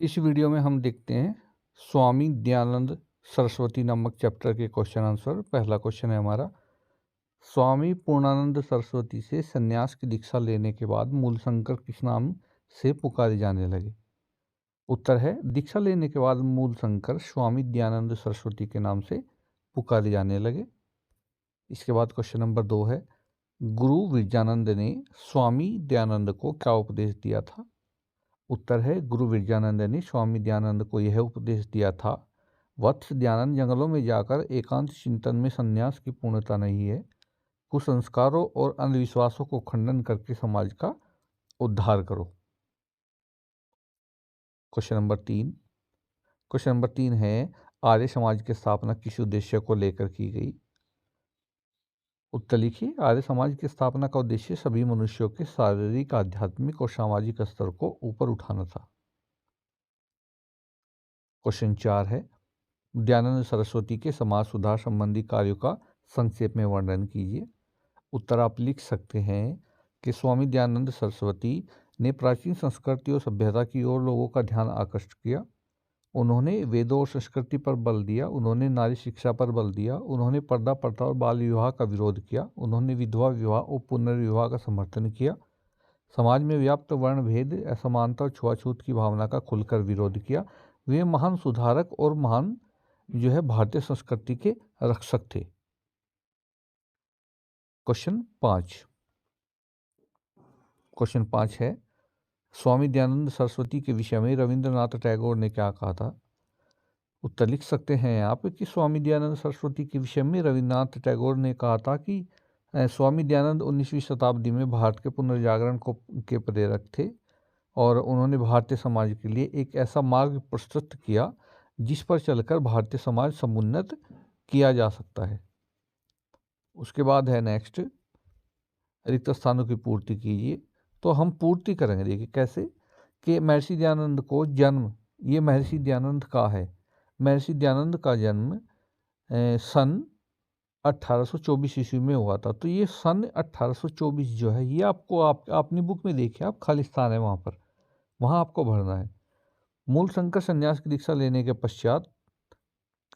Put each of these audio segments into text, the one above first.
इस वीडियो में हम देखते हैं स्वामी दयानंद सरस्वती नामक चैप्टर के क्वेश्चन आंसर। पहला क्वेश्चन है हमारा, स्वामी पूर्णानंद सरस्वती से संन्यास की दीक्षा लेने के बाद मूलशंकर किस नाम से पुकारे जाने लगे? उत्तर है, दीक्षा लेने के बाद मूलशंकर स्वामी दयानंद सरस्वती के नाम से पुकारे जाने लगे। इसके बाद क्वेश्चन नंबर 2 है, गुरु विरजानंद ने स्वामी दयानंद को क्या उपदेश दिया था? उत्तर है, गुरु विरजानंद ने स्वामी दयानंद को यह उपदेश दिया था, वत्स दयानंद, जंगलों में जाकर एकांत चिंतन में संन्यास की पूर्णता नहीं है। कुसंस्कारों और अंधविश्वासों को खंडन करके समाज का उद्धार करो। क्वेश्चन नंबर तीन है, आर्य समाज की स्थापना किस उद्देश्य को लेकर की गई? उत्तर लिखिए, आर्य समाज की स्थापना का उद्देश्य सभी मनुष्यों के शारीरिक, आध्यात्मिक और सामाजिक स्तर को ऊपर उठाना था। क्वेश्चन 4 है, दयानंद सरस्वती के समाज सुधार संबंधी कार्यों का संक्षेप में वर्णन कीजिए। उत्तर आप लिख सकते हैं कि स्वामी दयानंद सरस्वती ने प्राचीन संस्कृति और सभ्यता की ओर लोगों का ध्यान आकर्षित किया। उन्होंने वेदों और संस्कृति पर बल दिया, उन्होंने नारी शिक्षा पर बल दिया, उन्होंने पर्दा प्रथा और बाल विवाह का विरोध किया, उन्होंने विधवा विवाह और पुनर्विवाह का समर्थन किया, समाज में व्याप्त वर्ण भेद, असमानता और छुआछूत की भावना का खुलकर विरोध किया। वे महान सुधारक और महान भारतीय संस्कृति के रक्षक थे। क्वेश्चन 5 है, स्वामी दयानंद सरस्वती के विषय में रविंद्रनाथ टैगोर ने क्या कहा था? उत्तर लिख सकते हैं आप कि स्वामी दयानंद सरस्वती के विषय में रविंद्रनाथ टैगोर ने कहा था कि स्वामी दयानंद 19वीं शताब्दी में भारत के पुनर्जागरण के प्रेरक थे और उन्होंने भारतीय समाज के लिए एक ऐसा मार्ग प्रशस्त किया जिस पर चलकर भारतीय समाज समुन्नत किया जा सकता है। उसके बाद है नेक्स्ट, रिक्त स्थानों की पूर्ति कीजिए। तो हम पूर्ति करेंगे, देखिए कैसे कि महर्षि दयानंद को जन्म, ये महर्षि दयानंद का है, महर्षि दयानंद का जन्म सन 1824 ईस्वी में हुआ था। तो ये सन 1824 जो है, ये आपको अपनी बुक में देखिए, आप खाली स्थान है वहाँ आपको भरना है। मूलशंकर संन्यास की दीक्षा लेने के पश्चात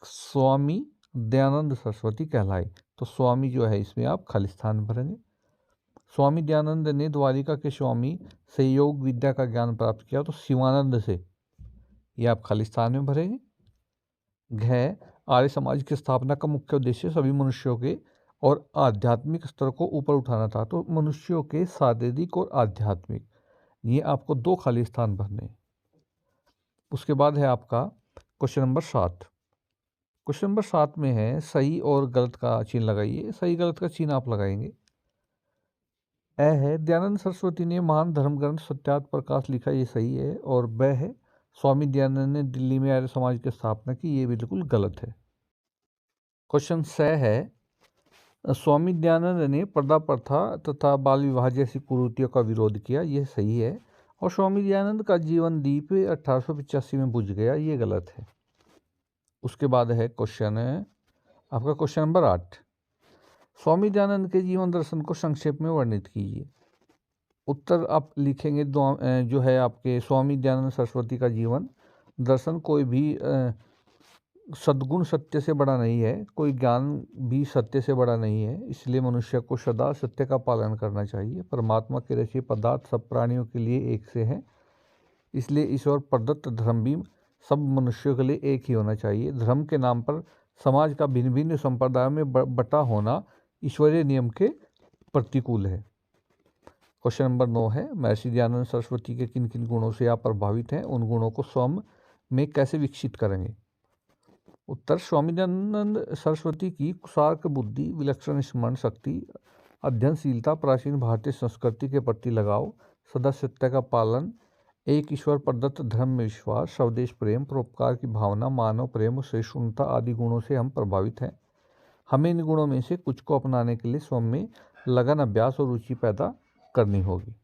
स्वामी दयानंद सरस्वती कहलाए। तो स्वामी जो है, इसमें आप खाली स्थान भरेंगे। स्वामी दयानंद ने द्वारिका के स्वामी से योग विद्या का ज्ञान प्राप्त किया, तो शिवानंद से, ये आप खाली स्थान में भरेंगे। घ, आर्य समाज की स्थापना का मुख्य उद्देश्य सभी मनुष्यों के और आध्यात्मिक स्तर को ऊपर उठाना था। तो मनुष्यों के शारीरिक और आध्यात्मिक, ये आपको 2 खाली स्थान भरने हैं। उसके बाद है आपका क्वेश्चन नंबर 7। क्वेश्चन नंबर 7 में है, सही और गलत का चिन्ह लगाइए। सही गलत का चिन्ह आप लगाएंगे। ए है, दयानंद सरस्वती ने महान धर्म ग्रंथ सत्यार्थ प्रकाश लिखा, ये सही है। और ब है, स्वामी दयानंद ने दिल्ली में आर्य समाज की स्थापना की, ये बिल्कुल गलत है। क्वेश्चन 6 है, स्वामी दयानंद ने पर्दा प्रथा तथा बाल विवाह जैसी कुरीतियों का विरोध किया, यह सही है। और स्वामी दयानंद का जीवन दीप 1885 में बुझ गया, ये गलत है। उसके बाद है आपका क्वेश्चन नंबर 8, स्वामी दयानंद के जीवन दर्शन को संक्षेप में वर्णित कीजिए। उत्तर आप लिखेंगे जो है आपके, स्वामी दयानंद सरस्वती का जीवन दर्शन कोई भी सद्गुण सत्य से बड़ा नहीं है, कोई ज्ञान भी सत्य से बड़ा नहीं है, इसलिए मनुष्य को सदा सत्य का पालन करना चाहिए। परमात्मा के रचे पदार्थ सब प्राणियों के लिए एक से हैं, इसलिए ईश्वर प्रदत्त धर्म भी सब मनुष्यों के लिए एक ही होना चाहिए। धर्म के नाम पर समाज का भिन्न भिन्न संप्रदायों में बटा होना ईश्वरीय नियम के प्रतिकूल है। क्वेश्चन नंबर 9 है, महर्षि दयानंद सरस्वती के किन किन गुणों से आप प्रभावित हैं, उन गुणों को स्वयं में कैसे विकसित करेंगे? उत्तर, स्वामी दयानंद सरस्वती की कुशार्क बुद्धि, विलक्षण स्मरण शक्ति, अध्ययनशीलता, प्राचीन भारतीय संस्कृति के प्रति लगाव, सदा सत्य का पालन, एक ईश्वर प्रदत्त धर्म में विश्वास, स्वदेश प्रेम, परोपकार की भावना, मानव प्रेम और सहिष्णुता आदि गुणों से हम प्रभावित हैं। हमें इन गुणों में से कुछ को अपनाने के लिए स्वयं में लगन, अभ्यास और रुचि पैदा करनी होगी।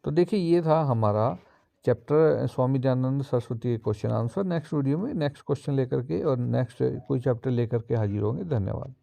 तो देखिए, ये था हमारा चैप्टर स्वामी दयानंद सरस्वती के क्वेश्चन आंसर। नेक्स्ट वीडियो में नेक्स्ट क्वेश्चन लेकर के और नेक्स्ट कोई चैप्टर लेकर के हाजिर होंगे। धन्यवाद।